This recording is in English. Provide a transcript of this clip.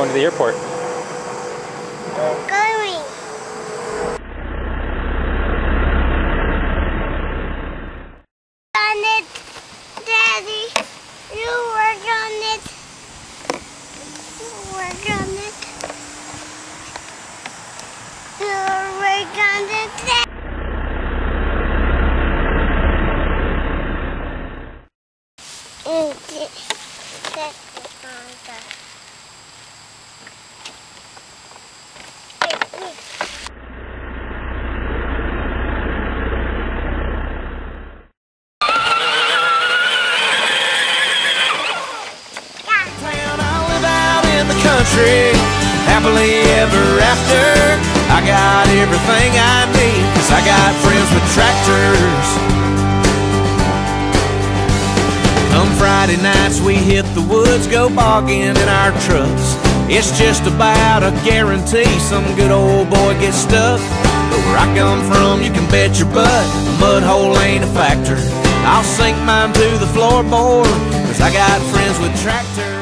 to the airport? We're going. On it, Daddy. You work on it. You work on it. You work on it, Daddy. Country, happily ever after. I got everything I need, 'cause I got friends with tractors. Come Friday nights we hit the woods, go bogging in our trucks. It's just about a guarantee some good old boy gets stuck. But where I come from, you can bet your butt a mud hole ain't a factor. I'll sink mine to the floorboard, 'cause I got friends with tractors.